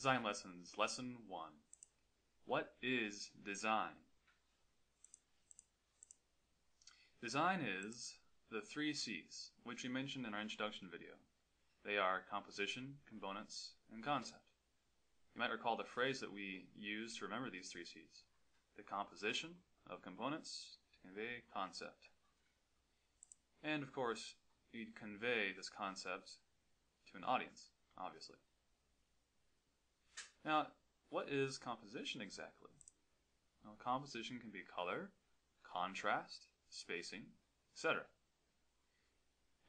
Design Lessons, Lesson 1. What is design? Design is the 3 C's, which we mentioned in our introduction video. They are composition, components, and concept. You might recall the phrase that we use to remember these 3 C's. The composition of components to convey concept. And of course, you convey this concept to an audience, obviously. Now, what is composition exactly? Well, composition can be color, contrast, spacing, etc.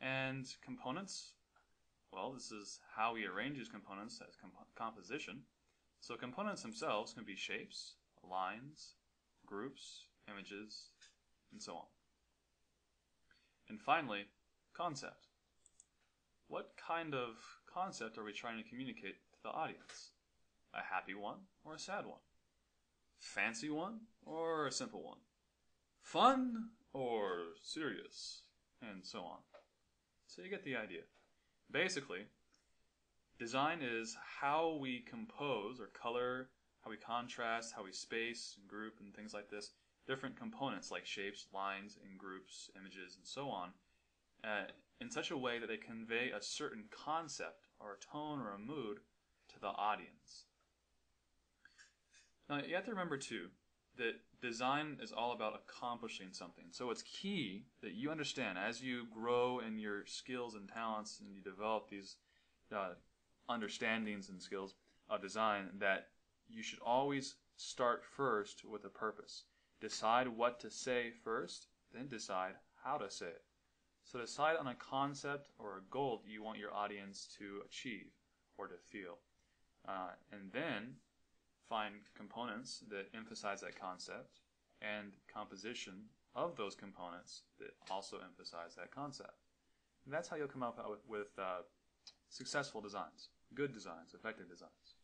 And components, well, this is how we arrange these components as composition. So components themselves can be shapes, lines, groups, images, and so on. And finally, concept. What kind of concept are we trying to communicate to the audience? A happy one or a sad one? Fancy one or a simple one? Fun or serious? And so on. So you get the idea. Basically, design is how we compose or color, how we contrast, how we space and group and things like this, different components like shapes, lines, and groups, images, and so on, in such a way that they convey a certain concept or a tone or a mood to the audience. Now, you have to remember, too, that design is all about accomplishing something. So it's key that you understand as you grow in your skills and talents and you develop these understandings and skills of design that you should always start first with a purpose. Decide what to say first, then decide how to say it. So decide on a concept or a goal that you want your audience to achieve or to feel. And then find components that emphasize that concept and composition of those components that also emphasize that concept. And that's how you'll come up with successful designs, good designs, effective designs.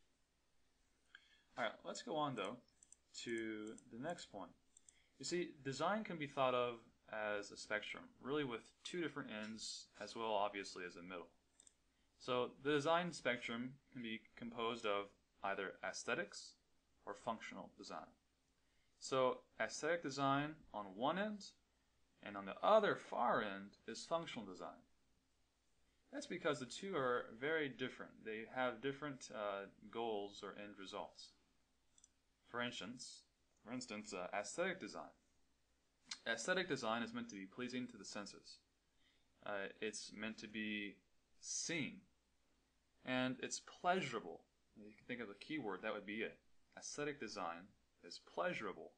Alright, let's go on though to the next point. You see, design can be thought of as a spectrum, really with 2 different ends as well obviously as a middle. So the design spectrum can be composed of either aesthetics or functional design. So aesthetic design on one end, and on the other far end is functional design. That's because the 2 are very different. They have different goals or end results. For instance, aesthetic design. Aesthetic design is meant to be pleasing to the senses. It's meant to be seen. And it's pleasurable. You can think of a keyword, that would be it. Aesthetic design is pleasurable.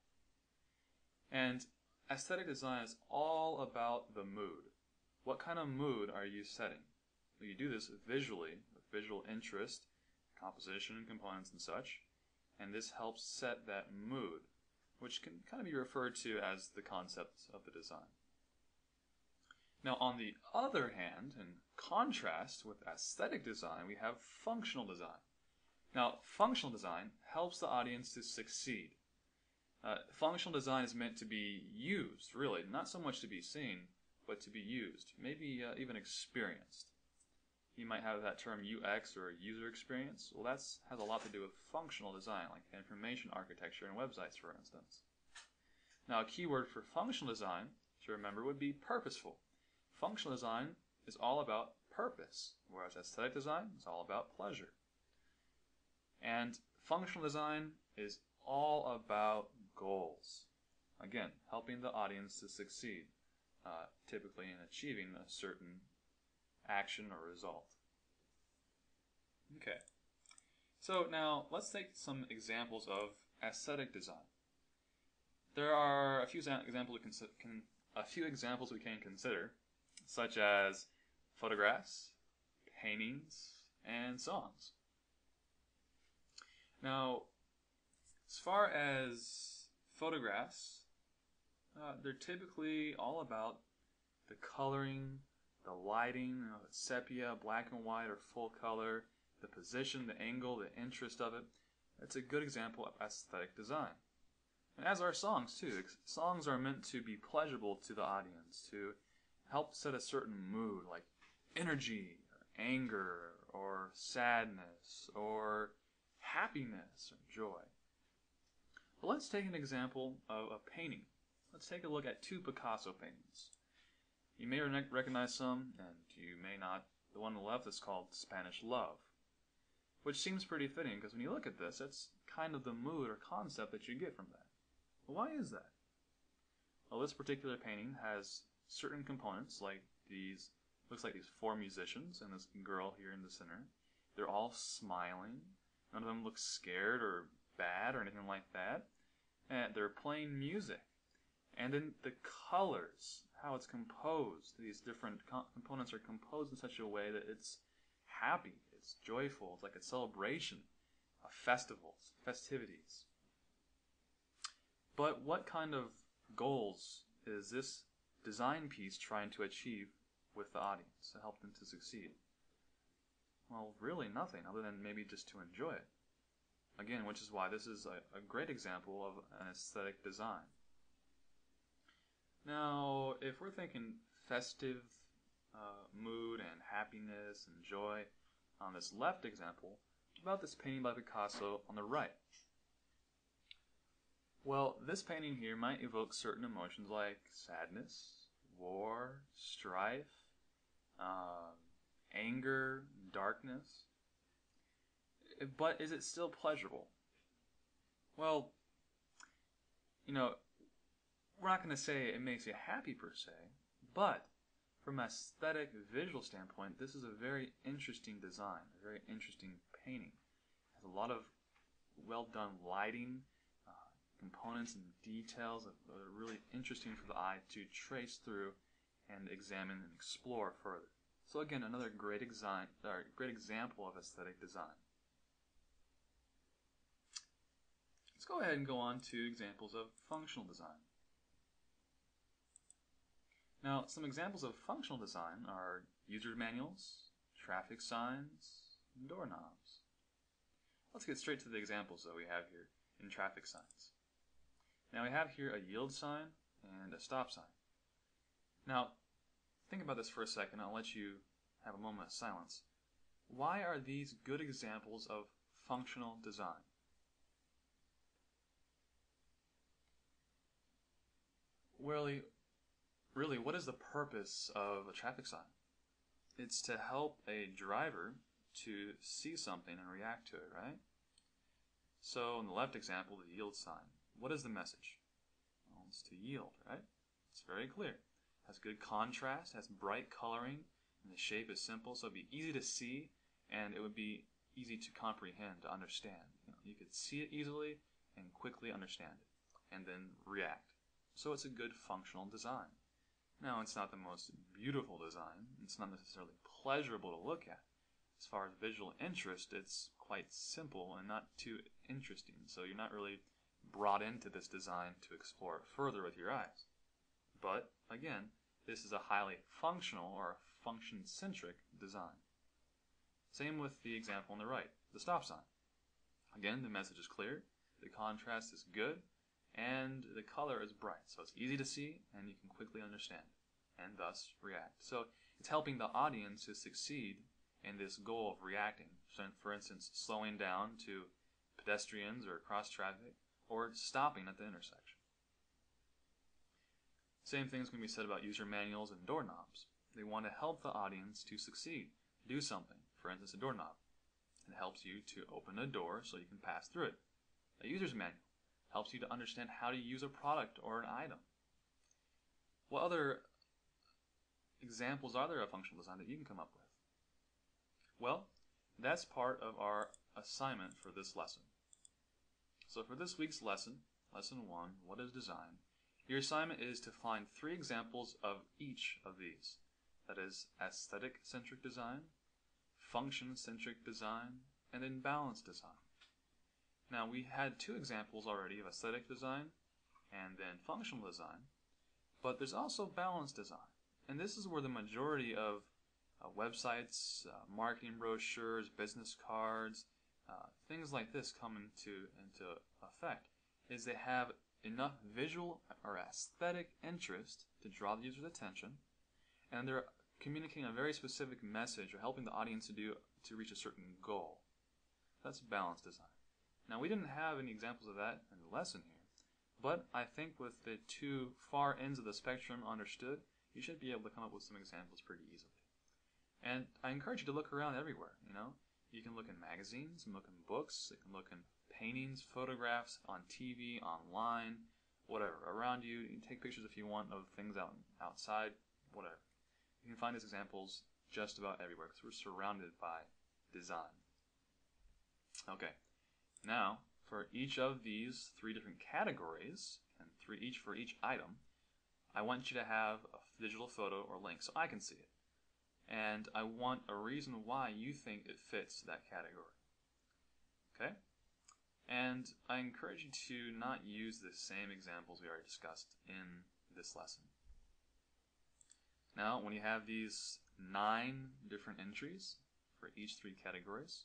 And aesthetic design is all about the mood. What kind of mood are you setting? Well, you do this visually, with visual interest, composition, components, and such. And this helps set that mood, which can kind of be referred to as the concept of the design. Now, on the other hand, in contrast with aesthetic design, we have functional design. Now, functional design helps the audience to succeed. Functional design is meant to be used, really, not so much to be seen, but to be used, maybe even experienced. You might have that term UX or user experience. Well, that has a lot to do with functional design, like information architecture and websites, for instance. Now, a keyword for functional design, to remember, would be purposeful. Functional design is all about purpose, whereas aesthetic design is all about pleasure. And functional design is all about goals. Again, helping the audience to succeed, typically in achieving a certain action or result. Okay, so now let's take some examples of aesthetic design. There are a few examples we can consider, such as photographs, paintings, and songs. Now, as far as photographs, they're typically all about the coloring, the lighting, sepia, black and white, or full color, the position, the angle, the interest of it. It's a good example of aesthetic design. And as are songs too. Songs are meant to be pleasurable to the audience, to help set a certain mood, like energy, or anger, or sadness, or happiness or joy. But let's take an example of a painting. Let's take a look at two Picasso paintings. You may recognize some, and you may not. The one on the left is called Spanish Love, which seems pretty fitting because when you look at this, that's kind of the mood or concept that you get from that. Well, why is that? Well, this particular painting has certain components, like these, looks like these four musicians and this girl here in the center. They're all smiling. None of them look scared or bad or anything like that. And they're playing music. And then the colors, how it's composed, these different components are composed in such a way that it's happy, it's joyful, it's like a celebration of festivals, festivities. But what kind of goals is this design piece trying to achieve with the audience to help them to succeed? Well, really nothing other than maybe just to enjoy it. Again, which is why this is a great example of an aesthetic design. Now, if we're thinking festive mood and happiness and joy on this left example, about this painting by Picasso on the right. Well, this painting here might evoke certain emotions like sadness, war, strife, anger, darkness. But is it still pleasurable? Well, we're not going to say it makes you happy per se, but from an aesthetic, visual standpoint, this is a very interesting design, a very interesting painting. It has a lot of well-done lighting, components and details that are really interesting for the eye to trace through and examine and explore further. So again, another great example of aesthetic design. Let's go ahead and go on to examples of functional design. Now, some examples of functional design are user manuals, traffic signs, and doorknobs. Let's get straight to the examples that we have here in traffic signs. Now we have here a yield sign and a stop sign. Now, think about this for a second. I'll let you have a moment of silence. Why are these good examples of functional design? Really, what is the purpose of a traffic sign? It's to help a driver to see something and react to it, right? So in the left example, the yield sign, what is the message? Well, it's to yield, right? It's very clear. It has good contrast, has bright coloring, and the shape is simple, so it'd be easy to see, and it would be easy to comprehend, to understand. You could see it easily and quickly understand it, and then react. So it's a good functional design. Now, it's not the most beautiful design. It's not necessarily pleasurable to look at. As far as visual interest, it's quite simple and not too interesting. So you're not really brought into this design to explore it further with your eyes. But, again, this is a highly functional or function-centric design. Same with the example on the right, the stop sign. Again, the message is clear, the contrast is good, and the color is bright, so it's easy to see and you can quickly understand and thus react. So it's helping the audience to succeed in this goal of reacting. So for instance, slowing down to pedestrians or cross traffic, or stopping at the intersection. Same things can be said about user manuals and doorknobs. They want to help the audience to succeed, do something. For instance, a doorknob. It helps you to open a door so you can pass through it. A user's manual helps you to understand how to use a product or an item. What other examples are there of functional design that you can come up with? Well, that's part of our assignment for this lesson. So for this week's lesson, Lesson 1, What is Design? Your assignment is to find 3 examples of each of these. That is aesthetic-centric design, function-centric design, and then balanced design. Now, we had 2 examples already of aesthetic design and then functional design, but there's also balanced design. And this is where the majority of websites, marketing brochures, business cards, things like this come into effect, is they have enough visual or aesthetic interest to draw the user's attention, and they're communicating a very specific message or helping the audience to reach a certain goal. That's balanced design. Now, we didn't have any examples of that in the lesson here, but I think with the two far ends of the spectrum understood, you should be able to come up with some examples pretty easily. And I encourage you to look around everywhere, you know. You can look in magazines, and look in books, you can look in paintings, photographs, on TV, online, whatever. Around you, you can take pictures if you want of things outside, whatever. You can find these examples just about everywhere because we're surrounded by design. Okay, now for each of these three different categories, and each for each item, I want you to have a digital photo or link so I can see it. And I want a reason why you think it fits that category. Okay? And I encourage you to not use the same examples we already discussed in this lesson. Now, when you have these 9 different entries for each 3 categories,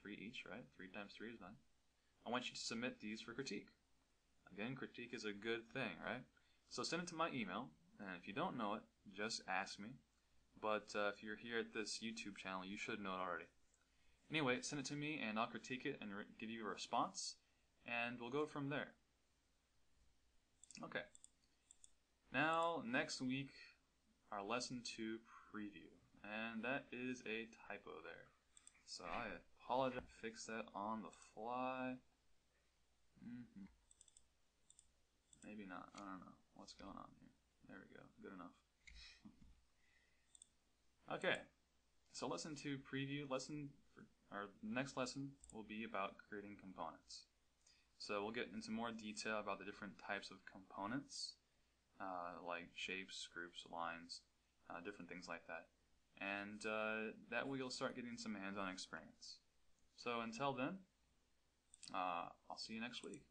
3 each, right? 3 times 3 is 9. I want you to submit these for critique. Again, critique is a good thing, right? So send it to my email, and if you don't know it, just ask me. But if you're here at this YouTube channel, you should know it already. Anyway, send it to me, and I'll critique it and give you a response, and we'll go from there. Okay. Now, next week, our lesson 2 preview, and that is a typo there. So I apologize. Fix that on the fly. Maybe not. I don't know what's going on here. There we go. Good enough. Okay. So lesson 2 preview. Our next lesson will be about creating components. So we'll get into more detail about the different types of components, like shapes, groups, lines, different things like that. And that way you'll start getting some hands-on experience. So until then, I'll see you next week.